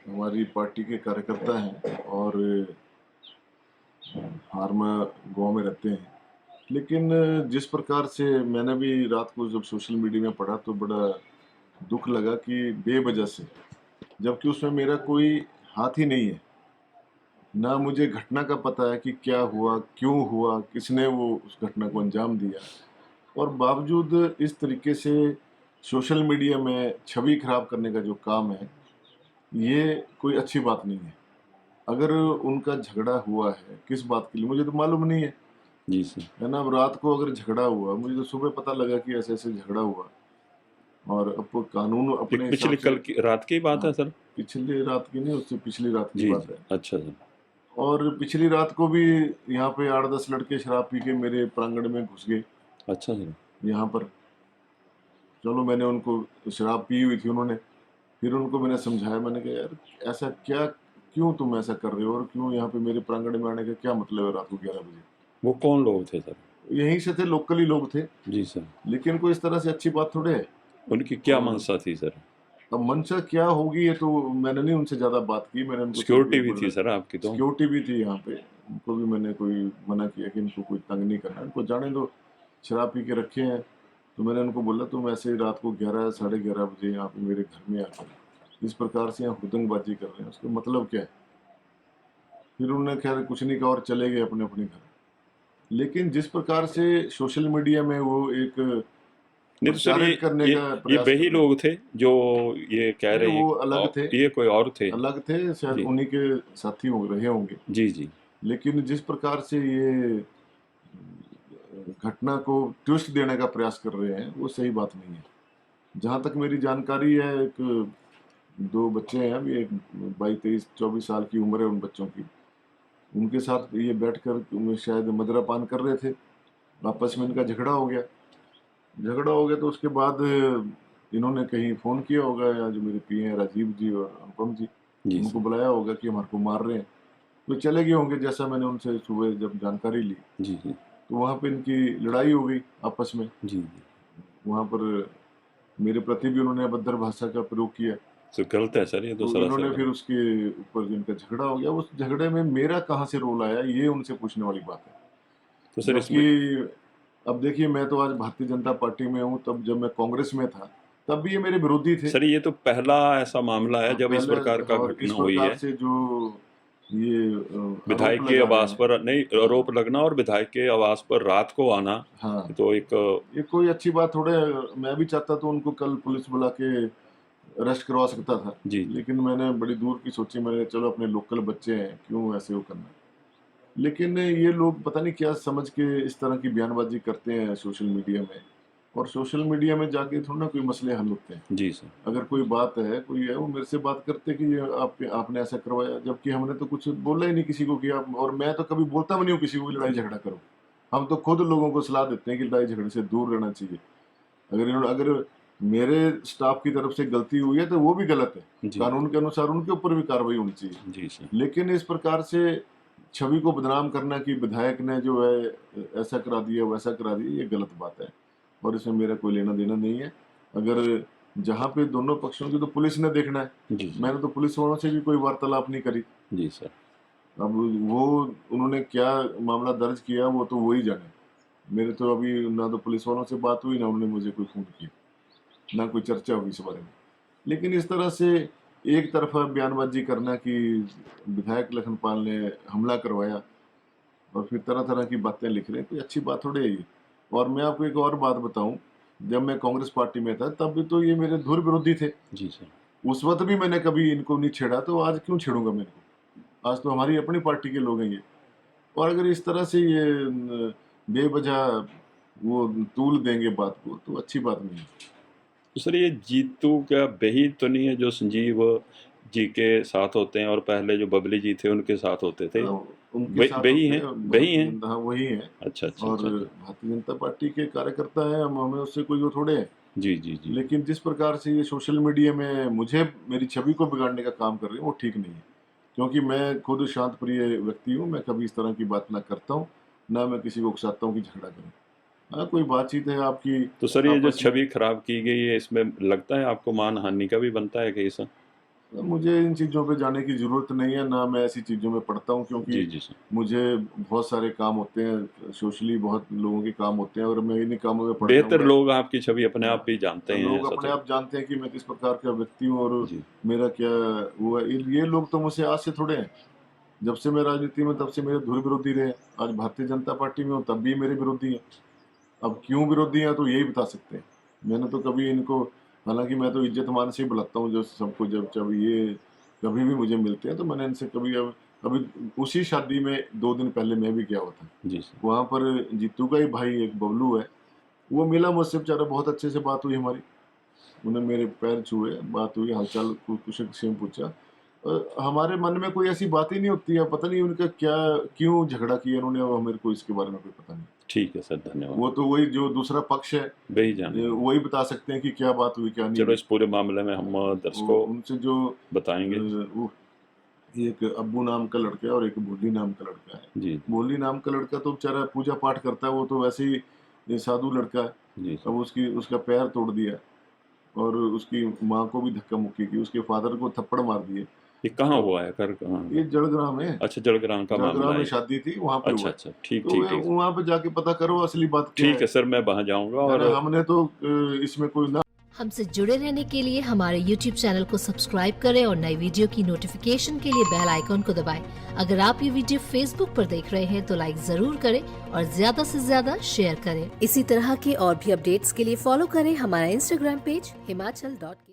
हमारी पार्टी के कार्यकर्ता हैं और हारमा गांव में रहते हैं। लेकिन जिस प्रकार से मैंने भी रात को जब सोशल मीडिया में पढ़ा तो बड़ा दुख लगा कि बेवजह से, जबकि उसमें मेरा कोई हाथ ही नहीं है, ना मुझे घटना का पता है कि क्या हुआ, क्यों हुआ, किसने वो उस घटना को अंजाम दिया, और बावजूद इस तरीके से सोशल मीडिया में छवि खराब करने का जो काम है, ये कोई अच्छी बात नहीं है। अगर उनका झगड़ा हुआ है किस बात के लिए मुझे तो मालूम नहीं जी सर। है ना। अब रात को अगर झगड़ा हुआ, मुझे तो सुबह पता लगा कि ऐसे ऐसे झगड़ा हुआ, और अब वो कानून एक अपने हिसाब पिछली से। कल की रात की बात हाँ, है सर? पिछली रात की नहीं, उससे पिछली रात की जी, बात जी। है। अच्छा सर। और पिछली रात को भी यहाँ पे 8-10 लड़के शराब पी के मेरे प्रांगण में घुस गए अच्छा सर। यहाँ पर। चलो, मैंने उनको, शराब पी हुई थी उन्होंने, फिर उनको मैंने समझाया, मैंने कहा यार ऐसा क्या, क्यों तुम ऐसा कर रहे हो, और क्यों यहाँ पे मेरे प्रांगण में आने का क्या मतलब है रात को 11 बजे। वो कौन लोग थे सर? यहीं से थे, लोकल ही लोग थे। जी सर। लेकिन कोई इस तरह से अच्छी बात थोड़े है। उनकी क्या और मंशा थी सर? अब मंशा क्या होगी, ये तो मैंने नहीं उनसे ज्यादा बात की, मैंने उनको सिर्फ सिक्योरिटी एक भी थी बार, सर आपकी तो? सिक्योरिटी भी थी यहाँ पे, उनको भी मैंने कोई मना किया कि इनको कोई तंग नहीं करना, इनको जाने दो, शराब पी के रखे हैं। तो मैंने उनको बोला तुम ऐसे ही रात को 11 साढ़े 11 बजे यहाँ पे मेरे घर में आकर इस प्रकार से यहाँ हुदंगबाजी कर रहे हैं, उसका मतलब क्या है। फिर उन्होंने खैर कुछ नहीं कहा और चले गए अपने अपने घर। लेकिन जिस प्रकार से सोशल मीडिया में वो एक नहीं तो सर, प्रचारित करने ये का ये प्रयास कर वही रहे हैं। लोग थे जो ये कह नहीं, रहे हैं वो कि अलग थे, ये कोई और थे? अलग थे, शायद जी, उन्हीं के साथी हो रहे होंगे। जी, जी। लेकिन जिस प्रकार से ये घटना को ट्विस्ट देने का प्रयास कर रहे हैं, वो सही बात नहीं है। जहाँ तक मेरी जानकारी है, एक 2 बच्चे हैं, अभी एक 22-23-24 साल की उम्र है उन बच्चों की। उनके साथ ये बैठकर शायद मदिरापान कर रहे थे, आपस में इनका झगड़ा हो गया। झगड़ा हो गया तो उसके बाद इन्होंने कहीं फ़ोन किया होगा, या जो मेरे पीए हैं राजीव जी और अनुपम जी, जी उनको सर। बुलाया होगा कि हमारे को मार रहे हैं। तो चले गए होंगे, जैसा मैंने उनसे सुबह जब जानकारी ली, जी, जी। तो वहाँ पे इनकी लड़ाई हो गई आपस में। जी, जी। वहाँ पर मेरे प्रति भी उन्होंने अभद्र भाषा का प्रयोग किया। तो गलत है सर, ये तो तो सरासर इन्होंने फिर गलत। उसके ऊपर जो इनका झगड़ा हो गया, उस झगड़े में मेरा कहाँ से रोल आया, ये उनसे पूछने वाली बात है। तो सर जबकि इसमें अब देखिए, मैं तो आज भारतीय जनता पार्टी में हूँ, तब जब मैं कांग्रेस में था, तब भी ये मेरे विरोधी थे। सर ये तो पहला ऐसा मामला है जब इस पहले, प्रकार का और इस घटना हुई प्रकार है। से जो ये आरोप विधायक के लगा रहे आवास हैं। पर नहीं, आरोप लगना और विधायक के आवास पर रात को आना, हाँ, ये तो एक ये कोई अच्छी बात थोड़े है। मैं भी चाहता तो उनको कल पुलिस बुला के अरेस्ट करवा सकता था, जी, जी। लेकिन मैंने बड़ी दूर की सोची, मैंने कहा, चलो अपने लोकल बच्चे हैं, क्यों ऐसे वो करना। लेकिन ये लोग पता नहीं क्या समझ के इस तरह की बयानबाजी करते हैं सोशल मीडिया में, और सोशल मीडिया में जाके थोड़ा ना कोई मसले हल होते हैं। जी सर। अगर कोई बात है, कोई है, वो मेरे से बात करते कि ये आपने ऐसा करवाया, जबकि हमने तो कुछ बोला ही नहीं किसी को कि आप, और मैं तो कभी बोलता भी नहीं हूँ किसी को कि लड़ाई झगड़ा करो। हम तो खुद लोगों को सलाह देते हैं कि लड़ाई झगड़े से दूर रहना चाहिए। अगर मेरे स्टाफ की तरफ से गलती हुई है तो वो भी गलत है, जी, कानून के अनुसार उनके ऊपर भी कार्रवाई होनी चाहिए। जी सर। लेकिन इस प्रकार से छवि को बदनाम करना कि विधायक ने जो है ऐसा करा दिया, वैसा करा दिया, ये गलत बात है, और इसमें मेरा कोई लेना देना नहीं है। अगर जहाँ पे दोनों पक्षों की, तो पुलिस ने देखना है। जी, जी। मैंने तो पुलिस वालों से भी कोई वार्तालाप नहीं करी। जी सर। अब वो, उन्होंने क्या मामला दर्ज किया वो तो वो ही जाने। मेरे तो अभी ना तो पुलिस वालों से बात हुई, ना उन्होंने मुझे कोई फ़ोन किया, ना कोई चर्चा हुई इस बारे में। लेकिन इस तरह से एक तरफ़ा बयानबाज़ी करना कि विधायक लखनपाल ने हमला करवाया, और फिर तरह-तरह की बातें लिख रहे हैं, कोई अच्छी बात थोड़ी है ये। और मैं आपको एक और बात बताऊँ, जब मैं कांग्रेस पार्टी में था, तब भी तो ये मेरे धुर विरोधी थे। जी सर। उस वक़्त भी मैंने कभी इनको नहीं छेड़ा, तो आज क्यों छेड़ूँगा मैं इनको? आज तो हमारी अपनी पार्टी के लोग हैं ये। और अगर इस तरह से ये बेवजह वो तूल देंगे बात को, तो अच्छी बात नहीं है। तो सर ये जीतू क्या वही तो नहीं है जो संजीव जी के साथ होते हैं और पहले जो बबली जी थे उनके साथ होते थे? उनके साथ वही होते हैं? हैं, वही भारतीय हैं? जनता, हाँ, वही हैं। अच्छा, अच्छा, और अच्छा, अच्छा। भारतीय जनता पार्टी के कार्यकर्ता हैं, हम, हमें उससे कोई वो थोड़े है। जी, जी, जी। लेकिन जिस प्रकार से ये सोशल मीडिया में मुझे, मेरी छवि को बिगाड़ने का काम कर रहे हैं, वो ठीक नहीं है। क्योंकि मैं खुद शांत प्रिय व्यक्ति हूँ, मैं कभी इस तरह की बात ना करता हूँ, ना मैं किसी को उकसाता हूँ कि झगड़ा करें। हाँ, कोई बातचीत है आपकी तो सर ये जो आपस में। छवि खराब की गई है इसमें लगता है आपको मानहानि का भी बनता है केस? मुझे इन चीज़ों पे जाने की ज़रूरत नहीं है, ना मैं ऐसी चीज़ों में पढ़ता हूँ, जी, क्योंकि जी सर। मुझे बहुत सारे काम होते हैं, सोशली बहुत लोगों के काम होते हैं और मैं इन्हीं कामों में पड़ बेहतर जाऊँगा। लोग आपकी छवि अपने आप ही जानते हैं, लोग ऐसा अपने तो आप जानते हैं कि मैं किस प्रकार का व्यक्ति हूँ और जी, मेरा क्या वो है। ये लोग तो मुझसे आज से थोड़े हैं। जब से मैं राजनीति में, तब से मेरे धुर विरोधी रहे। आज भारतीय जनता पार्टी में हूँ, तब भी मेरे विरोधी हैं। अब क्यों विरोधी हैं तो यही बता सकते हैं। मैंने तो कभी इनको, हालाँकि मैं तो इज़्ज़त-मान से ही बुलाता हूँ जो सबको, जब जब ये कभी भी मुझे मिलते हैं तो मैंने इनसे कभी, अब अभी उसी शादी में 2 दिन पहले मैं भी गया हुआ था। जी सर। वहाँ पर जीतू का ही भाई एक बबलू है, वो मिला मुझसे, बेचारा बहुत अच्छे से बात हुई हमारी। उन्होंने मेरे पैर छुए, बात हुई, हाल-चाल कुशल-क्षेम पूछा। हमारे मन में कोई ऐसी बात ही नहीं होती है, पता नहीं उनका क्या, क्यों झगड़ा किया उन्होंने, अब मेरे को इसके बारे में कोई पता नहीं। ठीक है सर, धन्यवाद। वो तो वही जो दूसरा पक्ष है, वही जानेंगे। वही बता सकते हैं कि क्या बात हुई, क्या नहीं चलो हुई। इस पूरे मामले में हम वो दर्शकों उनसे जो बताएँगे। वो एक अब्बू नाम का लड़का है और एक भोली नाम का लड़का है। जी, भोली नाम का लड़का तो बेचारा पूजा-पाठ करता है, वो तो वैसे ही साधु लड़का है। जी अब सर। उसका पैर तोड़ दिया और उसकी माँ को भी धक्का-मुक्की की, उसके फादर को थप्पड़ मार दिए। ये कहाँ तो हुआ है? घर कहाँ ये है? जड़ग्राम में, अच्छा, जड़ग्राम का जड़ग्राम मामला में है। शादी थी, वहाँ पे अच्छा, हुआ है। अच्छा। ठीक, तो ठीक, ठीक। वहाँ पे जाके पता करो असली बात क्या ठीक है। है सर, मैं वहाँ जाऊँगा है और ना? हमने तो इसमें कोई ना हमसे जुड़े रहने के लिए हमारे YouTube चैनल को सब्सक्राइब करें और नई वीडियो की नोटिफिकेशन के लिए बेल आइकॉन को दबाएं। अगर आप ये वीडियो Facebook पर देख रहे हैं तो लाइक जरूर करें और ज्यादा से ज्यादा शेयर करें। इसी तरह के और भी अपडेट्स के लिए फॉलो करें हमारा Instagram पेज himachal.ke।